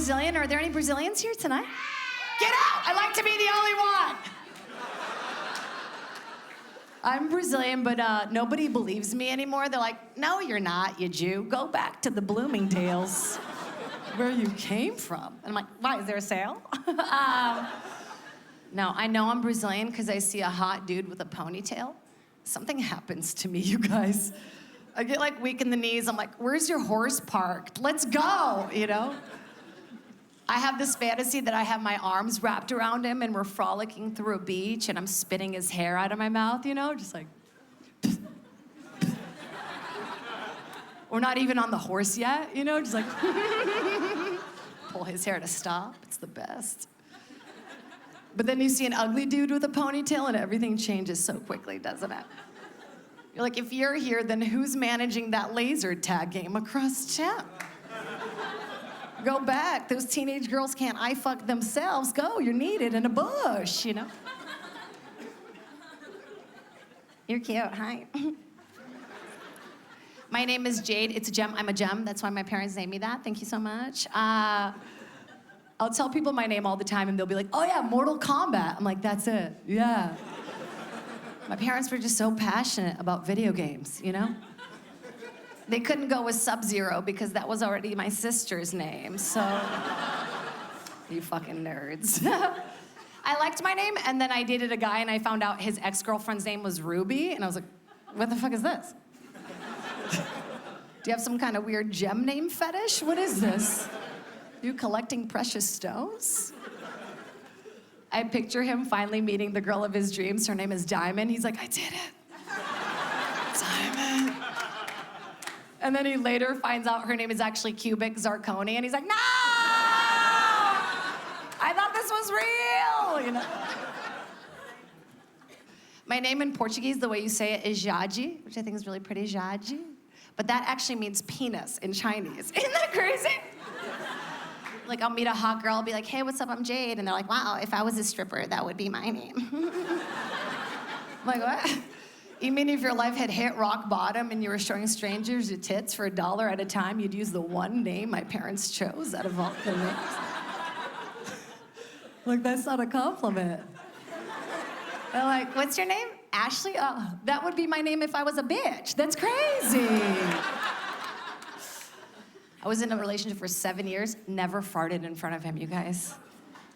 Brazilian. Are there any Brazilians here tonight? Get out! I like to be the only one. I'm Brazilian, but nobody believes me anymore. They're like, no, you're not, you Jew. Go back to the Bloomingdales, where you came from. And I'm like, why, is there a sale? No, I know I'm Brazilian because I see a hot dude with a ponytail. Something happens to me, you guys. I get like weak in the knees. I'm like, where's your horse parked? Let's go, you know? I have this fantasy that I have my arms wrapped around him and we're frolicking through a beach and I'm spitting his hair out of my mouth, you know? Just like, we're not even on the horse yet, you know? Just like, pull his hair to stop. It's the best. But then you see an ugly dude with a ponytail and everything changes so quickly, doesn't it? You're like, if you're here, then who's managing that laser tag game across town? Go back. Those teenage girls can't eye-fuck themselves. Go, you're needed in a bush, you know? You're cute, hi. My name is Jade. It's a gem. I'm a gem. That's why my parents named me that. Thank you so much. I'll tell people my name all the time, and they'll be like, oh, yeah, Mortal Kombat. I'm like, that's it, yeah. My parents were just so passionate about video games, you know? They couldn't go with Sub-Zero because that was already my sister's name, so... You fucking nerds. I liked my name, and then I dated a guy, and I found out his ex-girlfriend's name was Ruby, and I was like, what the fuck is this? Do you have some kind of weird gem name fetish? What is this? You collecting precious stones? I picture him finally meeting the girl of his dreams. Her name is Diamond. He's like, I did it. Diamond. And then he later finds out her name is actually Cubic Zirconia, and he's like, no! I thought this was real, you know? My name in Portuguese, the way you say it, is Jaji, which I think is really pretty, Jaji. But that actually means penis in Chinese. Isn't that crazy? Like, I'll meet a hot girl, I'll be like, hey, what's up, I'm Jade. And they're like, wow, if I was a stripper, that would be my name. I'm like, what? You mean if your life had hit rock bottom and you were showing strangers your tits for $1 at a time, you'd use the one name my parents chose out of all the names? Like, that's not a compliment. They're like, what's your name? Ashley? Oh, that would be my name if I was a bitch. That's crazy. I was in a relationship for 7 years, never farted in front of him, you guys.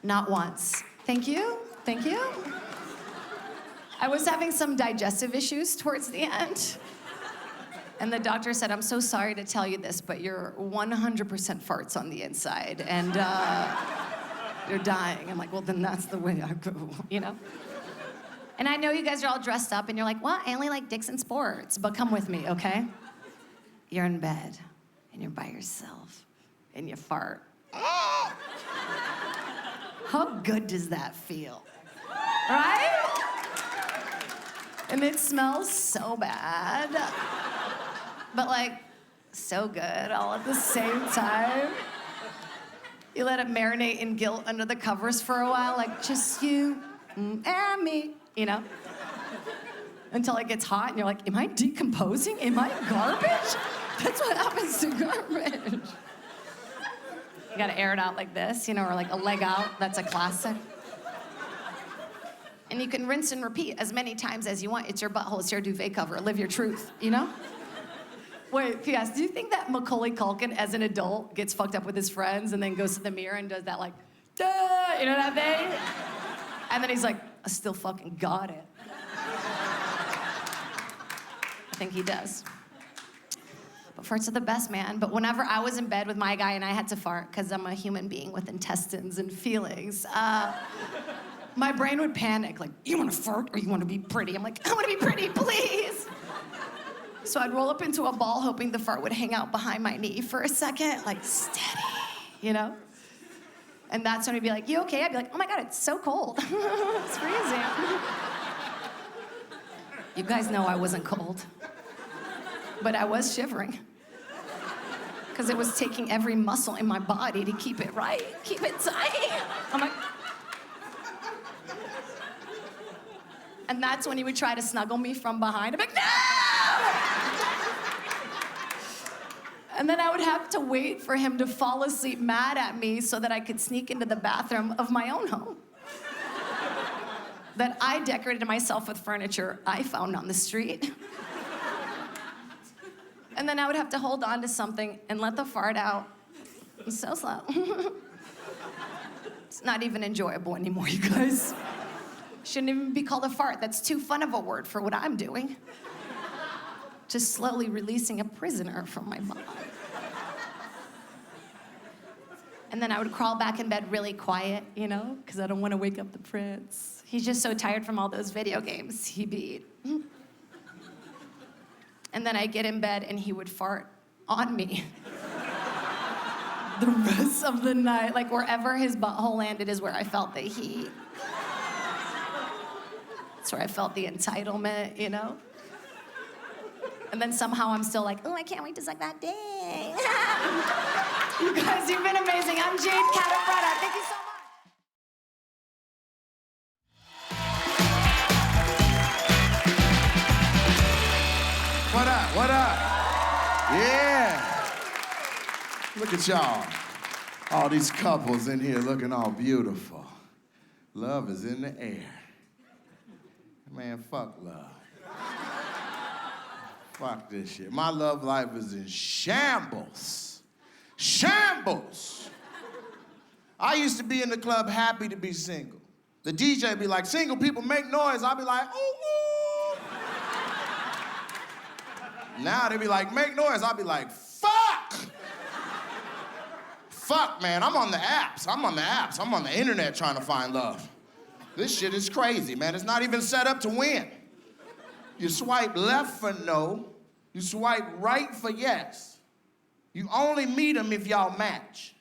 Not once. Thank you, thank you. I was having some digestive issues towards the end. And the doctor said, I'm so sorry to tell you this, but you're 100% farts on the inside, and you're dying. I'm like, well, then that's the way I go, you know? And I know you guys are all dressed up, and you're like, well, I only like dicks and sports, but come with me, okay? You're in bed. And you're by yourself, and you fart. How good does that feel? Right? And it smells so bad, but like, so good all at the same time. You let it marinate in guilt under the covers for a while, like just you and me, you know? Until it gets hot, and you're like, am I decomposing? Am I garbage? That's what happens to garbage. You gotta air it out like this, you know, or like a leg out. That's a classic. And you can rinse and repeat as many times as you want. It's your butthole, it's your duvet cover. Live your truth, you know? Wait, P.S., do you think that Macaulay Culkin, as an adult, gets fucked up with his friends and then goes to the mirror and does that like, duh, you know that thing? And then he's like, I still fucking got it. I think he does. But farts are the best, man. But whenever I was in bed with my guy and I had to fart, because I'm a human being with intestines and feelings, my brain would panic, like, you want to fart or you want to be pretty? I'm like, I want to be pretty, please. So I'd roll up into a ball hoping the fart would hang out behind my knee for a second, like, steady, you know? And that's when he'd be like, you okay? I'd be like, oh my God, it's so cold. It's freezing. You guys know I wasn't cold. But I was shivering. Because it was taking every muscle in my body to keep it right, keep it tight. I'm like... And that's when he would try to snuggle me from behind. I'm like, no! And then I would have to wait for him to fall asleep mad at me so that I could sneak into the bathroom of my own home. That I decorated myself with furniture I found on the street. And then I would have to hold on to something and let the fart out so slow. It's not even enjoyable anymore, you guys. Shouldn't even be called a fart. That's too fun of a word for what I'm doing. Just slowly releasing a prisoner from my body. And then I would crawl back in bed really quiet, you know, because I don't want to wake up the prince. He's just so tired from all those video games he beat. And then I'd get in bed and he would fart on me. The rest of the night, like wherever his butthole landed is where I felt the heat. That's where I felt the entitlement, you know? And then somehow I'm still like, oh, I can't wait to suck that dick. You guys, you've been amazing. I'm Jade Cabrera. Thank you so much. What up? What up? Yeah. Look at y'all. All these couples in here looking all beautiful. Love is in the air. Man, fuck love. Fuck this shit. My love life is in shambles. Shambles. I used to be in the club happy to be single. The DJ be like, single people make noise. I'll be like, ooh, ooh. Now they be like, make noise. I'll be like, fuck. Fuck, man, I'm on the apps. I'm on the internet trying to find love. This shit is crazy, man. It's not even set up to win. You swipe left for no. You swipe right for yes. You only meet them if y'all match.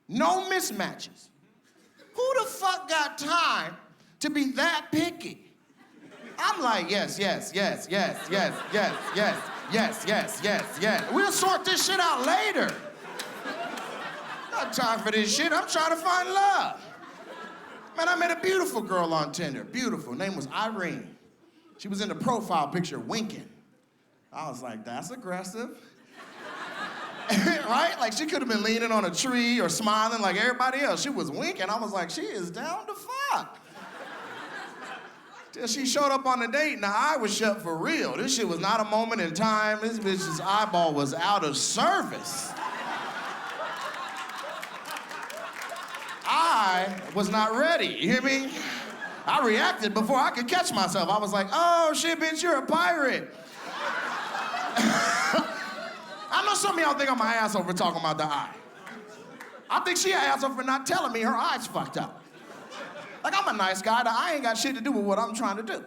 No mismatches. Who the fuck got time to be that picky? I'm like, yes, yes, yes, yes, yes, yes, yes, yes, yes, yes, yes. We'll sort this shit out later. Not time for this shit. I'm trying to find love. Man, I met a beautiful girl on Tinder. Beautiful. Name was Irene. She was in the profile picture winking. I was like, that's aggressive. Right? Like, she could have been leaning on a tree or smiling like everybody else. She was winking. I was like, she is down to fuck. Till she showed up on the date and the eye was shut for real. This shit was not a moment in time. This bitch's eyeball was out of service. I was not ready, you hear me? I reacted before I could catch myself. I was like, oh shit, bitch, you're a pirate. I know some of y'all think I'm an asshole for talking about the eye. I think she an asshole for not telling me her eye's fucked up. Like, I'm a nice guy, the eye ain't got shit to do with what I'm trying to do.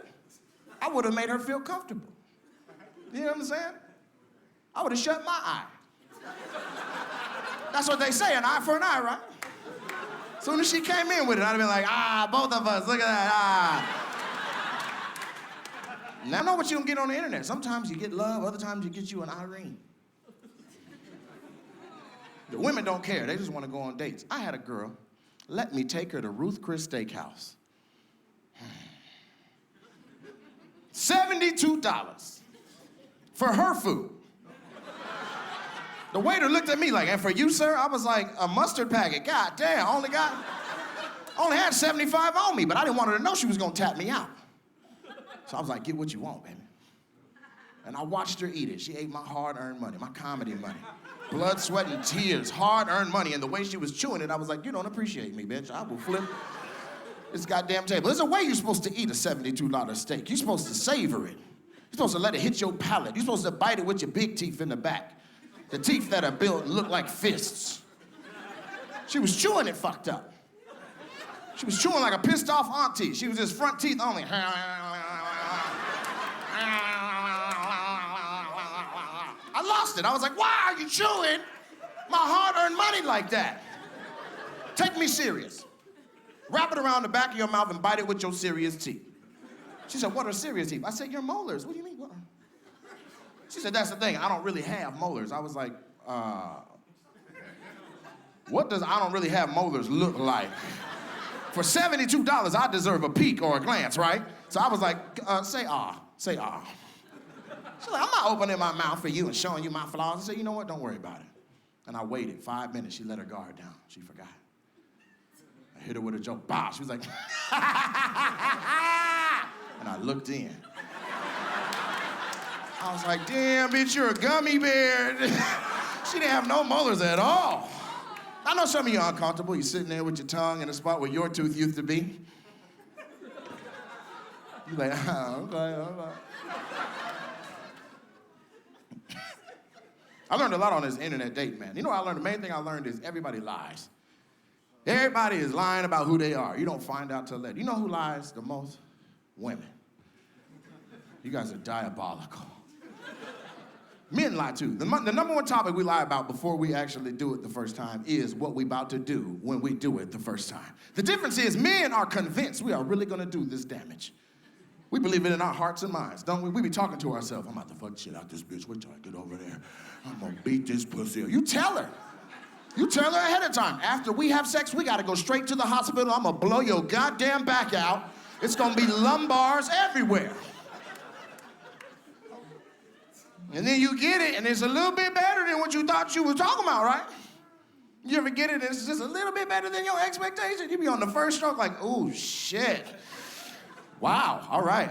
I would have made her feel comfortable. You know what I'm saying? I would have shut my eye. That's what they say, an eye for an eye, right? Soon as she came in with it, I'd have been like, both of us, look at that, Now I know what you can get on the internet. Sometimes you get love, other times you get you an Irene. The women don't care, they just want to go on dates. I had a girl, let me take her to Ruth Chris Steakhouse. $72 for her food. The waiter looked at me like, and for you, sir? I was like, a mustard packet. God damn, only had 75 on me, but I didn't want her to know she was gonna tap me out. So I was like, get what you want, baby. And I watched her eat it. She ate my hard-earned money, my comedy money. Blood, sweat, and tears, hard-earned money. And the way she was chewing it, I was like, you don't appreciate me, bitch. I will flip this goddamn table. There's a way you're supposed to eat a $72 steak. You're supposed to savor it. You're supposed to let it hit your palate. You're supposed to bite it with your big teeth in the back. The teeth that are built and look like fists. She was chewing it fucked up. She was chewing like a pissed off auntie. She was just front teeth only. I lost it. I was like, why are you chewing my hard-earned money like that? Take me serious. Wrap it around the back of your mouth and bite it with your serious teeth. She said, what are serious teeth? I said, your molars. What do you mean? What? She said, that's the thing, I don't really have molars. I was like, what does I don't really have molars look like? For $72, I deserve a peek or a glance, right? So I was like, say ah. She's like, I'm not opening my mouth for you and showing you my flaws. I said, you know what, don't worry about it. And I waited 5 minutes. She let her guard down. She forgot. I hit her with a joke. Bah! She was like, and I looked in. I was like, damn, bitch, you're a gummy bear. She didn't have no molars at all. I know some of you are uncomfortable. You're sitting there with your tongue in the spot where your tooth used to be. You're like, okay. I learned a lot on this internet date, man. You know what I learned? The main thing I learned is everybody lies. Everybody is lying about who they are. You don't find out till later. You know who lies the most? Women. You guys are diabolical. Men lie too. The number one topic we lie about before we actually do it the first time is what we about to do when we do it the first time. The difference is men are convinced we are really gonna do this damage. We believe it in our hearts and minds, don't we? We be talking to ourselves, I'm about to fuck shit out this bitch. Wait till I get over there. I'm gonna beat this pussy. You tell her. You tell her ahead of time. After we have sex, we gotta go straight to the hospital. I'm gonna blow your goddamn back out. It's gonna be lumbars everywhere. And then you get it, and it's a little bit better than what you thought you were talking about, right? You ever get it, and it's just a little bit better than your expectation? You be on the first stroke like, oh, shit. Wow, all right.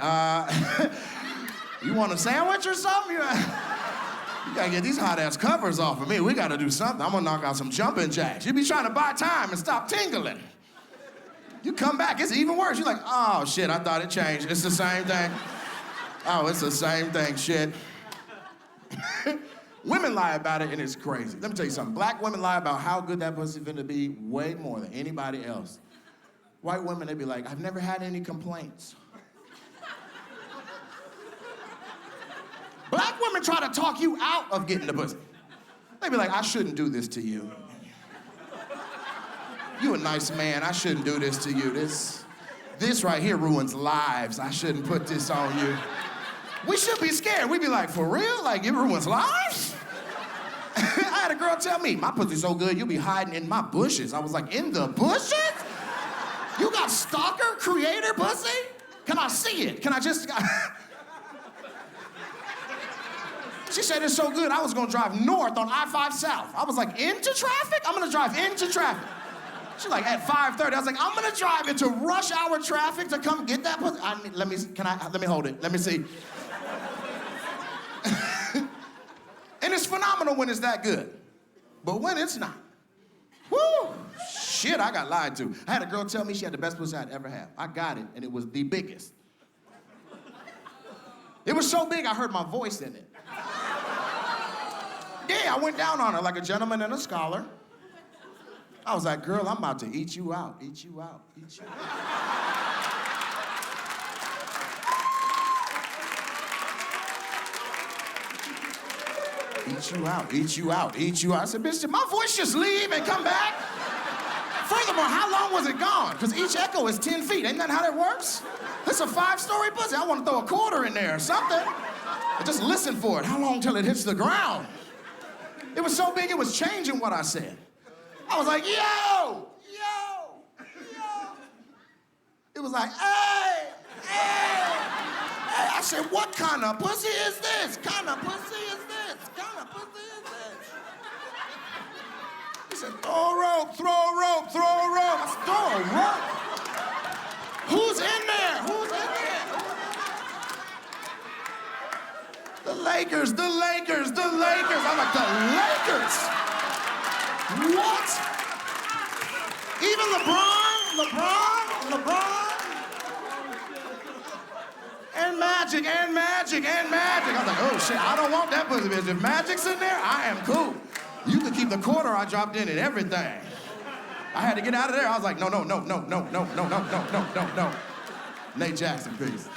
You want a sandwich or something? You gotta get these hot-ass covers off of me. We gotta do something. I'm gonna knock out some jumping jacks. You be trying to buy time and stop tingling. You come back, it's even worse. You're like, oh, shit, I thought it changed. It's the same thing. Oh, it's the same thing, shit. Women lie about it, and it's crazy. Let me tell you something. Black women lie about how good that pussy finna be way more than anybody else. White women, they be like, I've never had any complaints. Black women try to talk you out of getting the pussy. They be like, I shouldn't do this to you. You a nice man, I shouldn't do this to you. This right here ruins lives. I shouldn't put this on you. We should be scared. We'd be like, for real? Like, it ruins lives? I had a girl tell me, my pussy's so good, you'll be hiding in my bushes. I was like, in the bushes? You got stalker, creator pussy? Can I see it? Can I just... She said it's so good, I was gonna drive north on I-5 South. I was like, into traffic? I'm gonna drive into traffic. She's like, at 5:30, I was like, I'm gonna drive into rush hour traffic to come get that pussy. Let me hold it, let me see. And it's phenomenal when it's that good. But when it's not, whoo, shit, I got lied to. I had a girl tell me she had the best pussy I'd ever had. I got it, and it was the biggest. It was so big, I heard my voice in it. Yeah, I went down on her like a gentleman and a scholar. I was like, girl, I'm about to eat you out, eat you out, eat you out. Eat you out, eat you out, eat you out. I said, bitch, did my voice just leave and come back? Furthermore, how long was it gone? Because each echo is 10 feet. Ain't that how that works? This is a 5-story pussy. I want to throw a quarter in there or something. And just listen for it. How long till it hits the ground? It was so big, it was changing what I said. I was like, yo, yo, yo. It was like, hey, hey, hey. I said, what kind of pussy is this? Kind of pussy is this? Kind of pussy is this? He said, throw a rope, throw a rope, throw a rope. I said, throw a rope? Who's in there? Who's in there? The Lakers, the Lakers, the Lakers. I'm like, the Lakers? What? Even LeBron? And Magic. I was like, oh shit, I don't want that pussy bitch. If Magic's in there, I am cool. You can keep the quarter I dropped in and everything. I had to get out of there. I was like, no. Nate Jackson, peace.